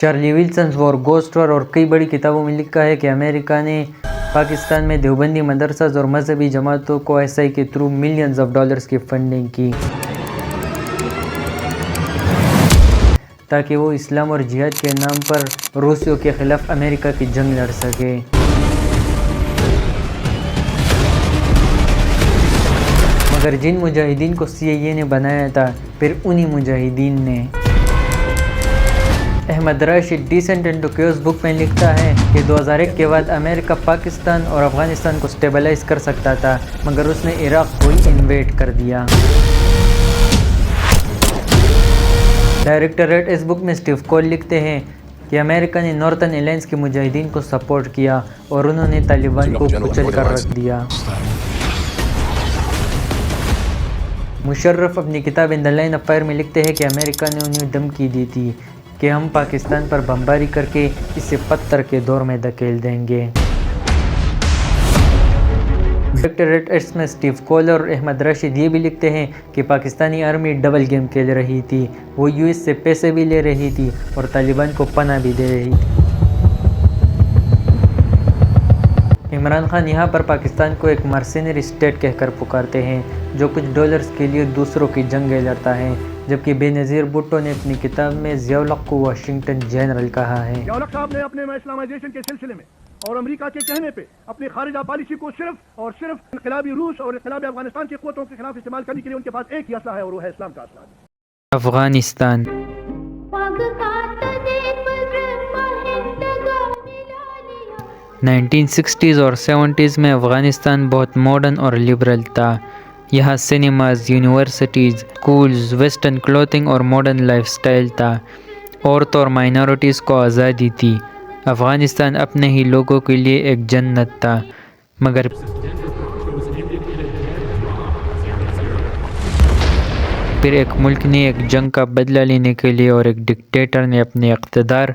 Charlie Wilson اور ghost وار اور کئی بڑی کتابوں میں لکھا ہے کہ امریکہ نے پاکستان میں دیوبندی مدرسہ اور مذہبی جماعتوں کو ایس آئی کے تھرو ملینز آف ڈالرز کی فنڈنگ کی تاکہ وہ اسلام اور جہاد کے نام پر روسیوں کے خلاف امریکہ کی جنگ لڑ سکے۔ مگر جن مجاہدین کو CIA نے بنایا تھا، پھر انہی مجاہدین نے Ahmed Rashid descent into chaos book میں لکھتا ہے کہ 2001 کے بعد امریکہ پاکستان اور افغانستان کو سٹیبلائز کر سکتا تھا، مگر اس نے عراق کو ہی انویڈ کر دیا۔ ڈائریکٹر اس بک میں اسٹیو کول لکھتے ہیں کہ امریکہ نے نارتھن الائنس کے مجاہدین کو سپورٹ کیا اور انہوں نے طالبان کو کچل کر رکھ دیا۔ مشرف اپنی کتاب ان دی لائن آف فائر میں لکھتے ہیں کہ امریکہ نے انہیں دھمکی دی تھی کہ ہم پاکستان پر بمباری کر کے اسے پتھر کے دور میں دھکیل دیں گے۔ ڈائریکٹر اس میں اسٹیو کول اور احمد راشد یہ بھی لکھتے ہیں کہ پاکستانی آرمی ڈبل گیم کھیل رہی تھی، وہ US سے پیسے بھی لے رہی تھی اور طالبان کو پناہ بھی دے رہی تھی۔ عمران خان یہاں پر پاکستان کو ایک مرسینری اسٹیٹ کہہ کر پکارتے ہیں جو کچھ ڈالرز کے لیے دوسروں کی جنگیں لڑتا ہے، جبکہ بے نظیر بھٹو نے اپنی کتاب میں ضیاء الحق کو واشنگٹن جنرل کہا ہے۔ ضیاء الحق صاحب نے اپنے اسلامائزیشن کے سلسلے میں اور امریکہ کے کہنے پہ اپنی خارجہ پالیسی کو صرف اور صرف انقلابی روس اور انقلابی افغانستان کی قوتوں کے خلاف استعمال کرنے کے لیے ان کے پاس ایک ہی اسلحہ ہے اور وہ ہے اسلام کا اسلحہ۔ افغانستان 1960s اور 70s میں افغانستان بہت ماڈرن اور لبرل تھا۔ یہاں cinemas, universities, schools, western clothing اور ماڈرن لائف سٹائل تھا۔ عورتوں اور مائنورٹیز کو آزادی تھی۔ افغانستان اپنے ہی لوگوں کے لیے ایک جنت تھا، مگر پھر ایک ملک نے ایک جنگ کا بدلہ لینے کے لیے اور ایک ڈکٹیٹر نے اپنے اقتدار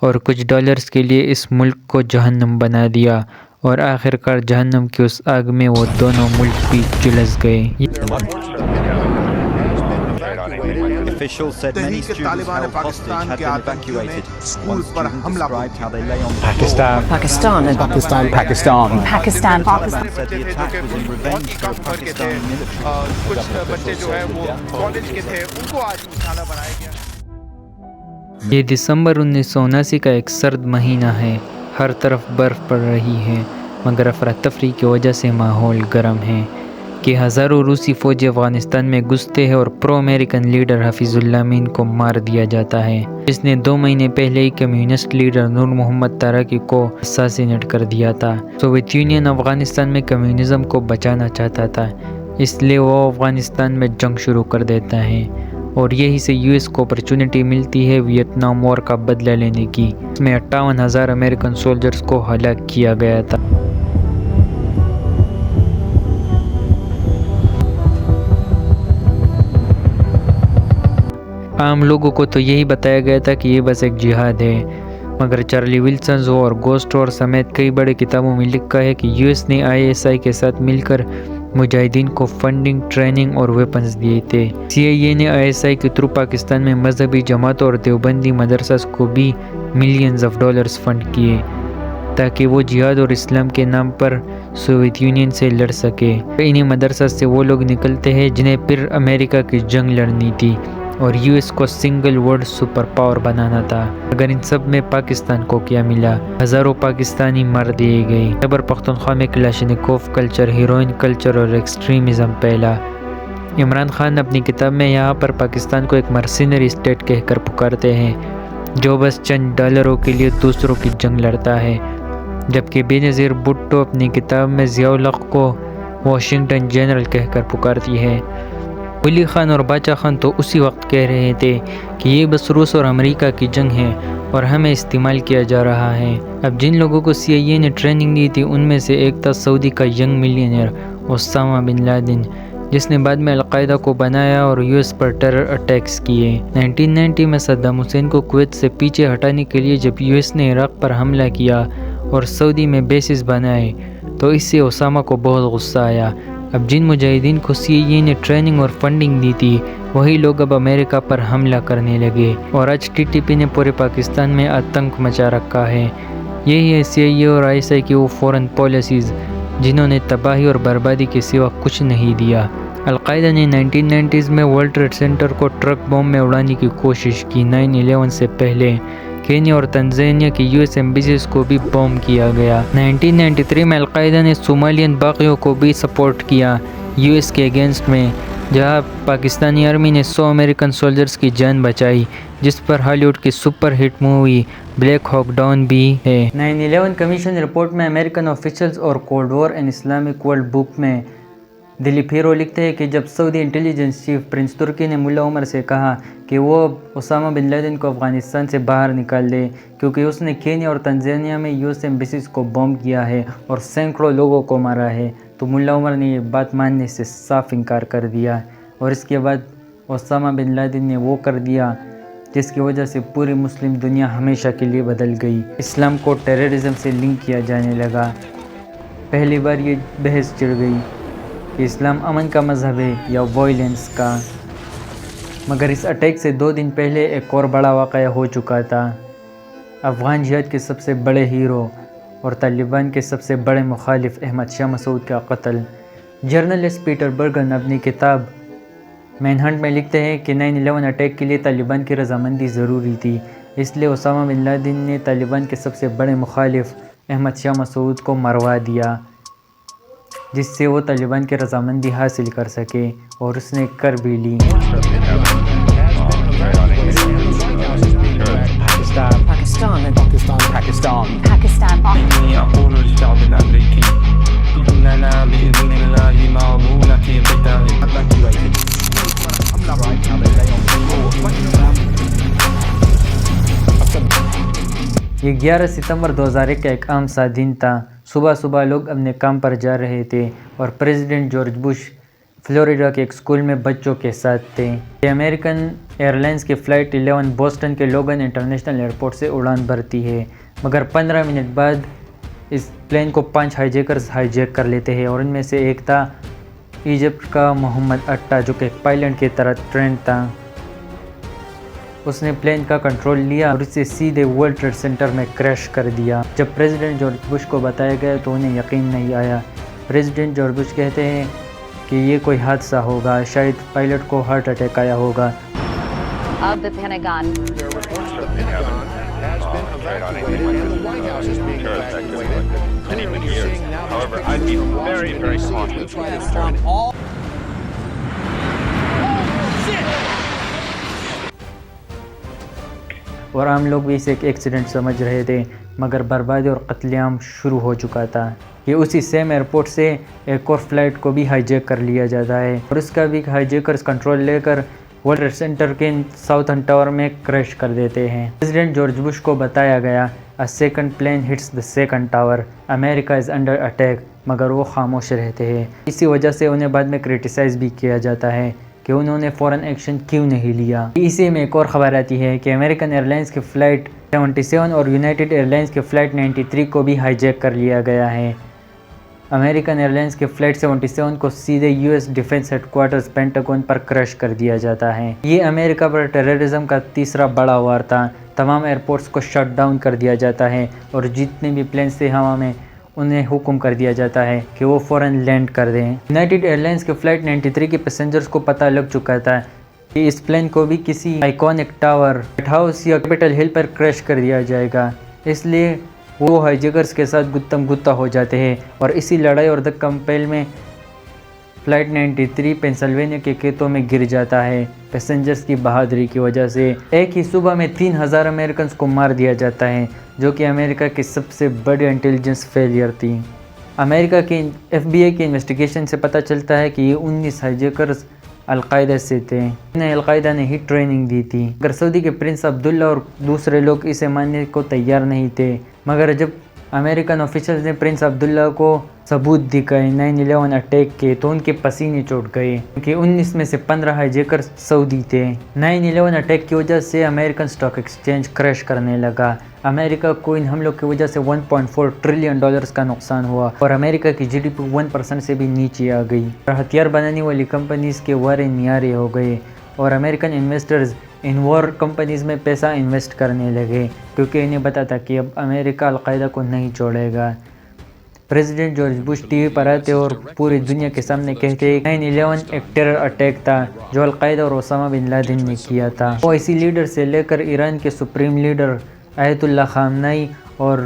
اور کچھ ڈالرز کے لیے اس ملک کو جہنم بنا دیا، اور آخر کار جہنم کی اس آگ میں وہ دونوں ملک بھی جلس گئے۔ تحریک طالبان پاکستان کے آتنکیوں نے اسکول پر حملہ کیا۔ یہ دسمبر 1979 کا ایک سرد مہینہ ہے، ہر طرف برف پڑ رہی ہے، مگر افراتفری کی وجہ سے ماحول گرم ہے کہ ہزاروں روسی فوجی افغانستان میں گھستے ہیں اور پرو امریکن لیڈر حفیظ اللہ امین کو مار دیا جاتا ہے، جس نے 2 مہینے پہلے ہی کمیونسٹ لیڈر نور محمد تارکی کو اساسینیٹ کر دیا تھا۔ سوویت یونین افغانستان میں کمیونزم کو بچانا چاہتا تھا، اس لیے وہ افغانستان میں جنگ شروع کر دیتا ہے، اور یہی سے US کو اپرچونٹی ملتی ہے ویتنام وار کا بدلہ لینے کی۔ اس میں 58,000 امریکن سولجرز کو ہلاک کیا گیا تھا۔ عام لوگوں کو تو یہی بتایا گیا تھا کہ یہ بس ایک جہاد ہے، مگر چارلی ولسن اور گوسٹ وار سمیت کئی بڑے کتابوں میں لکھا ہے کہ US نے ISI کے ساتھ مل کر مجاہدین کو فنڈنگ، ٹریننگ اور ویپنز دیے تھے۔ CIA نے ISI کے تھرو پاکستان میں مذہبی جماعتوں اور دیوبندی مدرسہ کو بھی ملینز آف ڈالرز فنڈ کیے تاکہ وہ جہاد اور اسلام کے نام پر سوویت یونین سے لڑ سکے۔ انہی مدرسہ سے وہ لوگ نکلتے ہیں جنہیں پھر امریکہ کی جنگ لڑنی تھی اور US کو سنگل ورلڈ سپر پاور بنانا تھا۔ اگر ان سب میں پاکستان کو کیا ملا؟ ہزاروں پاکستانی مار دیے گئے۔ خیبر پختونخوا میں کلاشنکوف کلچر، ہیروئن کلچر اور ایکسٹریمزم پھیلا۔ عمران خان اپنی کتاب میں یہاں پر پاکستان کو ایک مرسینری اسٹیٹ کہہ کر پکارتے ہیں جو بس چند ڈالروں کے لیے دوسروں کی جنگ لڑتا ہے، جبکہ بے نظیر بھٹو اپنی کتاب میں ضیاء الحق کو واشنگٹن جنرل کہہ کر پکارتی ہے۔ ولی خان اور باچا خان تو اسی وقت کہہ رہے تھے کہ یہ بس روس اور امریکہ کی جنگ ہے اور ہمیں استعمال کیا جا رہا ہے۔ اب جن لوگوں کو CIA نے ٹریننگ دی تھی ان میں سے ایک تھا سعودی کا young millionaire Osama bin Laden, جس نے بعد میں القاعدہ کو بنایا اور US پر ٹیرر اٹیکس کیے۔ 1990 میں صدام حسین کو کویت سے پیچھے ہٹانے کے لیے جب US نے عراق پر حملہ کیا اور سعودی میں بیسز بنائے تو اس سے اسامہ کو بہت غصہ آیا۔ اب جن مجاہدین کو CIA نے ٹریننگ اور فنڈنگ دی تھی وہی لوگ اب امریکہ پر حملہ کرنے لگے اور آج TTP نے پورے پاکستان میں آتنک مچا رکھا ہے۔ یہی ہے CIA اور ISI کی وہ فورن پالیسیز جنہوں نے تباہی اور بربادی کے سوا کچھ نہیں دیا۔ القاعدہ نے 1990s میں ورلڈ ٹریڈ سینٹر کو ٹرک بم میں اڑانے کی کوشش کی۔ 9/11 سے پہلے کینیا اور تنزانیہ کی US ایمبیسیز کو بھی بم کیا گیا۔ 1993 میں القاعدہ نے صومالین باغیوں کو بھی سپورٹ کیا US کے اگینسٹ میں، جہاں پاکستانی آرمی نے 100 امریکن سولجرز کی جان بچائی، جس پر ہالی ووڈ کی super hit movie Black Hawk Down بھی ہے۔ 9/11 کمیشن رپورٹ میں امریکن آفیشلز اور cold war in Islamic world book میں دلیپ ہیرو لکھتے ہیں کہ جب Saudi intelligence chief prince Turki نے ملا عمر سے کہا کہ وہ اسامہ بن لادن کو افغانستان سے باہر نکال دے کیونکہ اس نے کینیا اور تنزانیہ میں US ایمبیسیز کو بم کیا ہے اور سینکڑوں لوگوں کو مارا ہے، تو ملا عمر نے یہ بات ماننے سے صاف انکار کر دیا، اور اس کے بعد اسامہ بن لادن نے وہ کر دیا جس کی وجہ سے پوری مسلم دنیا ہمیشہ کے لیے بدل گئی۔ اسلام کو ٹیررزم سے لنک کیا جانے لگا۔ پہلی بار یہ بحث چڑھ گئی کہ اسلام امن کا مذہب ہے یا وائلنس کا، مگر اس اٹیک سے 2 دن پہلے ایک اور بڑا واقعہ ہو چکا تھا۔ افغان جہاد کے سب سے بڑے ہیرو اور طالبان کے سب سے بڑے مخالف احمد شاہ مسعود کا قتل۔ جرنلسٹ پیٹر برگن اپنی کتاب مین ہنٹ میں لکھتے ہیں کہ 9/11 اٹیک کے لیے طالبان کی رضامندی ضروری تھی، اس لیے اسامہ بن لادن نے طالبان کے سب سے بڑے مخالف احمد شاہ مسعود کو مروا دیا جس سے وہ طالبان کی رضامندی حاصل کر سکے، اور اس نے کر بھی لی۔ یہ 11 ستمبر 2001 کا ایک عام سا دن تھا۔ صبح صبح لوگ اپنے کام پر جا رہے تھے اور پریزیڈنٹ جارج بش فلوریڈا کے ایک اسکول میں بچوں کے ساتھ تھے۔ یہ امریکن ایئر لائنز کی فلائٹ 11 بوسٹن کے لوگن انٹرنیشنل ایئرپورٹ سے اڑان بھرتی ہے، مگر 15 منٹ بعد اس پلین کو 5 ہائی جیکرز ہائی جیک کر لیتے ہیں، اور ان میں سے ایک تھا ایجپٹ کا محمد اٹا، جو کہ ایک پائلٹ کی طرح ٹرینڈ تھا۔ اس نے پلین کا کنٹرول لیا اور اسے سیدھے ورلڈ ٹریڈ سینٹر میں کریش کر دیا۔ جب پریزیڈنٹ جارج بش کو بتایا گیا تو انہیں یقین نہیں آیا۔ پریزیڈنٹ جارج بش کہتے ہیں کہ یہ کوئی حادثہ ہوگا، شاید پائلٹ کو ہارٹ اٹیک آیا ہوگا۔ Of the Pentagon. However, I'd be very, very cautious. اور عام لوگ بھی اسے ایک ایکسیڈنٹ سمجھ رہے تھے، مگر بربادی اور قتل عام شروع ہو چکا تھا۔ یہ اسی سیم ایئرپورٹ سے ایک اور فلائٹ کو بھی ہائی جیک کر لیا جاتا ہے، اور اس کا بھی ہائی جیکرز کنٹرول لے کر ورلڈ ٹریڈ سینٹر کے ساؤتھن ٹاور میں کریش کر دیتے ہیں۔ پریزیڈنٹ جارج بش کو بتایا گیا A second plane hits the second tower. America is under attack. مگر وہ خاموش رہتے ہیں۔ اسی وجہ سے انہیں بعد میں کرٹیسائز بھی کیا جاتا ہے کہ انہوں نے فوراً ایکشن کیوں نہیں لیا۔ اسی میں ایک اور خبر آتی ہے کہ امریکن ایئر لائنز کی فلائٹ 77 اور یونائٹڈ ایئر لائنز کی فلائٹ 93 کو بھی ہائی جیک کر لیا گیا ہے۔ امریکن ایئر لائنز کی فلائٹ 77 کو سیدھے US defence headquarters Pentagon پر کریش کر دیا جاتا ہے۔ یہ امریکہ پر ٹیررزم کا تیسرا بڑا وار تھا۔ تمام ایئرپورٹس کو شٹ ڈاؤن کر دیا جاتا ہے اور جتنے بھی پلینز تھے ہوا میں انہیں حکم کر دیا جاتا ہے کہ وہ فوراً لینڈ کر دیں۔ یونائٹڈ ایئر لائنز کی فلائٹ 93 کے پیسنجرز کو پتہ لگ چکا تھا کہ اس پلین کو بھی کسی آئیکونک ٹاور، وائٹ ہاؤس یا کیپٹل ہل پر کریش کر دیا جائے گا، اس لیے وہ ہائی جیکرز کے ساتھ گتم گتا ہو جاتے ہیں، اور اسی لڑائی اور دھکم پہل میں فلائٹ 93 پینسلوینیا کے کھیتوں میں گر جاتا ہے۔ پیسنجرز کی بہادری کی وجہ سے ایک ہی صبح میں 3000 امریکنز کو مار دیا جاتا ہے، جو کہ امریکہ کی سب سے بڑی انٹیلیجنس فیلئر تھی۔ امریکہ کی FBI کی انویسٹیگیشن سے پتہ چلتا ہے کہ یہ 19 ہائی جیکرز القاعدہ سے تھے، انہیں القاعدہ نے ہی ٹریننگ دی تھی، مگر سعودی کے پرنس عبداللہ اور دوسرے لوگ اسے ماننے کو تیار نہیں تھے۔ مگر جب امریکن آفیشلز نے پرنس عبداللہ کو ثبوت دکھائے 9/11 اٹیک کے، تو ان کے پسینے چھوٹ گئے کیونکہ 19 میں سے 15 ہائی جیکر سعودی تھے۔ 9/11 اٹیک کی وجہ سے امریکن اسٹاک ایکسچینج کریش کرنے لگا۔ امریکہ کو ان حملوں کی وجہ سے $1.4 ٹریلین کا نقصان ہوا، اور امریکہ کی GDP 1% سے بھی نیچے آ گئی، اور ہتھیار بنانے والی کمپنیز کے وارے نیارے ہو گئے، اور امریکن انویسٹرز ان وار کمپنیز میں پیسہ انویسٹ کرنے لگے کیونکہ انہیں پتہ تھا کہ اب امریکہ القاعدہ کو نہیں چھوڑے گا۔ President George Bush T V پر آتے اور پوری دنیا کے سامنے کہتے 9/11 ایک ٹیرر اٹیک تھا جو القاعدہ اور اسامہ بن لادن نے کیا تھا۔ وہ اسی لیڈر سے لے کر ایران کے سپریم لیڈر آیت اللہ خامنئی اور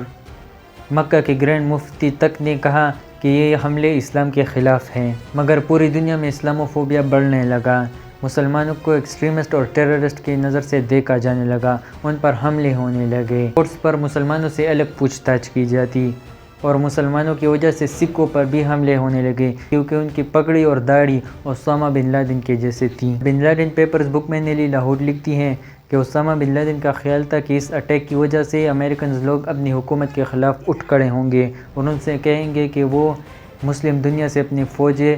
مکہ کے گرینڈ مفتی تک نے کہا کہ یہ حملے اسلام کے خلاف ہیں، مگر پوری دنیا میں اسلاموفوبیا بڑھنے لگا۔ مسلمانوں کو ایکسٹریمسٹ اور ٹیررسٹ کی نظر سے دیکھا جانے لگا، ان پر حملے ہونے لگے، کورٹس پر مسلمانوں سے الگ پوچھ تاچھ کی جاتی اور مسلمانوں کی وجہ سے سکھوں پر بھی حملے ہونے لگے کیونکہ ان کی پگڑی اور داڑھی اسامہ بن لادن کے جیسے تھی۔ بن لادن پیپرز بک میں نیلی لاہور لکھتی ہیں کہ اسامہ بن لادن کا خیال تھا کہ اس اٹیک کی وجہ سے امریکنز لوگ اپنی حکومت کے خلاف اٹھ کھڑے ہوں گے اور ان سے کہیں گے کہ وہ مسلم دنیا سے اپنی فوجیں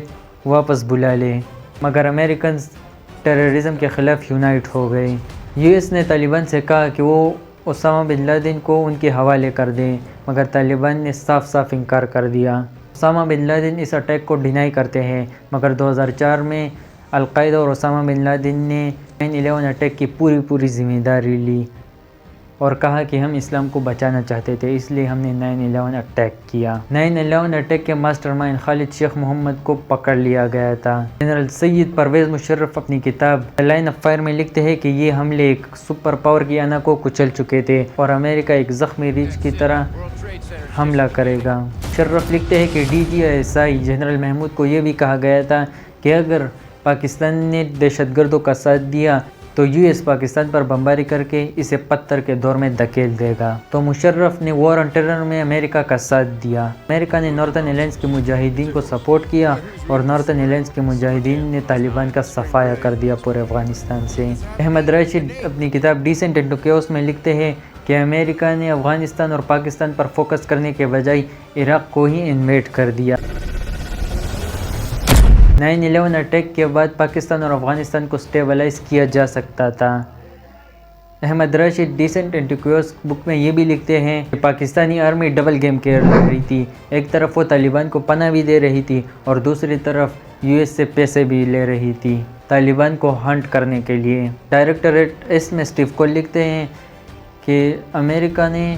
واپس بلا لیں، مگر امریکنز ٹیررزم کے خلاف یونائٹ ہو گئے۔ یو ایس نے طالبان سے کہا کہ وہ اسامہ بن لادن کو ان کے حوالے کر دیں، مگر طالبان نے صاف صاف انکار کر دیا۔ اسامہ بن لادن اس اٹیک کو ڈینائی کرتے ہیں، مگر 2004 میں القاعدہ اور اسامہ بن لادن نے 9/11 اٹیک کی پوری ذمہ داری لی اور کہا کہ ہم اسلام کو بچانا چاہتے تھے، اس لیے ہم نے 9/11 اٹیک کیا۔ 9/11 اٹیک کے ماسٹر مائنڈ خالد شیخ محمد کو پکڑ لیا گیا تھا۔ جنرل سید پرویز مشرف اپنی کتاب دی لائن آف فائر میں لکھتے ہیں کہ یہ حملے ایک سپر پاور کی انا کو کچل چکے تھے اور امریکہ ایک زخمی ریچھ کی طرح حملہ کرے گا۔ مشرف لکھتے ہیں کہ DGISI جنرل محمود کو یہ بھی کہا گیا تھا کہ اگر پاکستان نے دہشت گردوں کا ساتھ دیا تو US پاکستان پر بمباری کر کے اسے پتھر کے دور میں دھکیل دے گا۔ تو مشرف نے وار آن ٹیرر میں امریکہ کا ساتھ دیا۔ امریکہ نے نارتھرن الائنس کے مجاہدین کو سپورٹ کیا اور نارتھرن الائنس کے مجاہدین نے طالبان کا صفایا کر دیا پورے افغانستان سے۔ احمد راشد اپنی کتاب ڈیسنٹ انٹو کیوس میں لکھتے ہیں کہ امریکہ نے افغانستان اور پاکستان پر فوکس کرنے کے بجائے عراق کو ہی انویٹ کر دیا۔ 9/11 اٹیک کے بعد پاکستان اور افغانستان کو سٹیبلائز کیا جا سکتا تھا۔ Ahmed Rashid descent into chaos book میں یہ بھی لکھتے ہیں کہ پاکستانی آرمی ڈبل گیم کھیل رہی تھی، ایک طرف وہ طالبان کو پناہ بھی دے رہی تھی اور دوسری طرف US سے پیسے بھی لے رہی تھی طالبان کو ہنٹ کرنے کے لیے۔ ڈائریکٹریٹ ایس میں اسٹیو کول لکھتے ہیں کہ امریکہ نے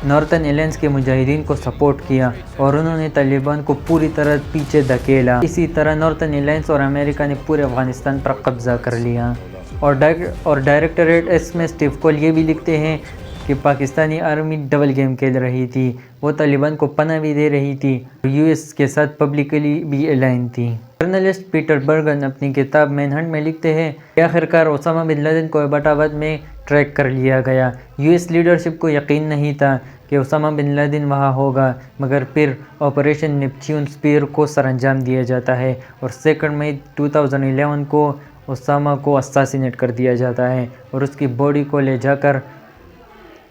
نارتھرن الائنس کے مجاہدین کو سپورٹ کیا اور انہوں نے طالبان کو پوری طرح پیچھے دھکیلا۔ اسی طرح نارتھرن الائنس اور امریکہ نے پورے افغانستان پر قبضہ کر لیا۔ اور ڈائریکٹریٹ ایس میں اسٹیو کول یہ بھی لکھتے ہیں کہ پاکستانی آرمی ڈبل گیم کھیل رہی تھی، وہ طالبان کو پناہ بھی دے رہی تھی اور US کے ساتھ پبلکلی بھی الائن تھی۔ جرنلسٹ پیٹر برگن اپنی کتاب مین ہنٹ میں لکھتے ہیں کہ آخرکار اسامہ بن لادن کو ایبٹ آباد میں ٹریک کر لیا گیا۔ US لیڈرشپ کو یقین نہیں تھا کہ اسامہ بن لادن وہاں ہوگا، مگر پھر آپریشن نیپچیون اسپیر کو سر انجام دیا جاتا ہے اور 2 مئی 2011 کو اسامہ کو اساسینیٹ کر دیا جاتا ہے اور اس کی باڈی کو لے جا کر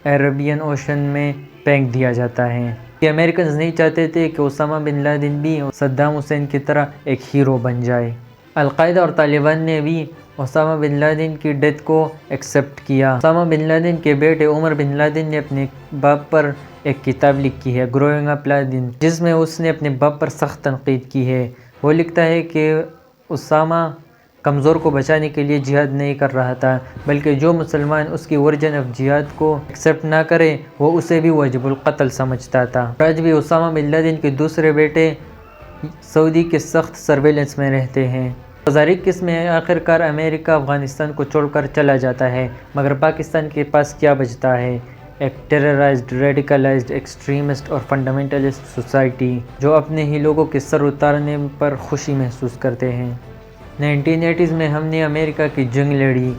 عربین اوشن میں پھینک دیا جاتا ہے۔ کہ امریکنز نہیں چاہتے تھے کہ اسامہ بن لادن بھی صدام حسین کی طرح ایک ہیرو بن جائے۔ القاعدہ اور طالبان نے بھی اسامہ بن لادن کی ڈیتھ کو ایکسیپٹ کیا۔ اسامہ بن لادن کے بیٹے عمر بن لادن نے اپنے باپ پر ایک کتاب لکھی ہے گروئنگ اپ لادن، جس میں اس نے اپنے باپ پر سخت تنقید کی ہے۔ وہ لکھتا ہے کہ اسامہ کمزور کو بچانے کے لیے جہاد نہیں کر رہا تھا، بلکہ جو مسلمان اس کی ورژن آف جہاد کو ایکسیپٹ نہ کرے وہ اسے بھی واجب القتل سمجھتا تھا۔ آج بھی اسامہ بن لادن کے دوسرے بیٹے سعودی کے سخت سرویلنس میں رہتے ہیں۔ 2021 میں آخرکار امریکہ افغانستان کو چھوڑ کر چلا جاتا ہے، مگر پاکستان کے پاس کیا بچتا ہے؟ ایک ٹیررائزڈ، ریڈیکلائزڈ، ایکسٹریمسٹ اور فنڈامنٹلسٹ سوسائٹی جو اپنے ہی لوگوں کے سر اتارنے پر خوشی محسوس کرتے ہیں۔ 1980s میں ہم نے امریکہ کی جنگ لڑی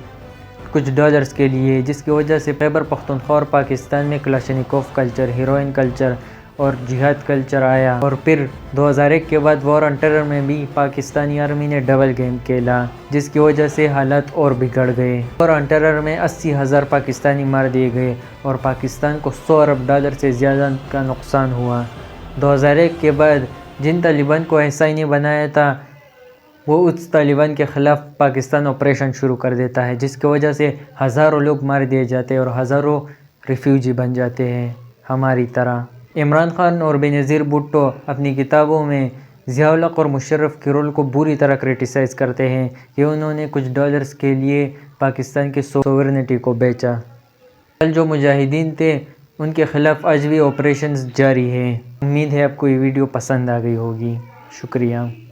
کچھ ڈالرز کے لیے، جس کی وجہ سے خیبر پختونخوا اور پاکستان میں کلاشنکوف کلچر، ہیروئن کلچر اور جہاد کلچر آیا، اور پھر 2001 کے بعد وار آن ٹیرر میں بھی پاکستانی آرمی نے ڈبل گیم کھیلا، جس کی وجہ سے حالات اور بگڑ گئے۔ وار آن ٹیرر میں 80,000 پاکستانی مار دیے گئے اور پاکستان کو $100 ارب سے زیادہ کا نقصان ہوا۔ 2001 کے بعد جن طالبان کو ایسا نے بنایا تھا وہ اس طالبان کے خلاف پاکستان آپریشن شروع کر دیتا ہے، جس کی وجہ سے ہزاروں لوگ مار دیے جاتے ہیں اور ہزاروں ریفیوجی بن جاتے ہیں ہماری طرح۔ عمران خان اور بے نظیر بھٹو اپنی کتابوں میں ضیاء الحق اور مشرف کے رول کو بری طرح کرٹیسائز کرتے ہیں کہ انہوں نے کچھ ڈالرز کے لیے پاکستان کی سوورنٹی کو بیچا۔ کل جو مجاہدین تھے ان کے خلاف آج بھی آپریشنز جاری ہیں۔ امید ہے آپ کو یہ ویڈیو پسند آ گئی ہوگی۔ شکریہ۔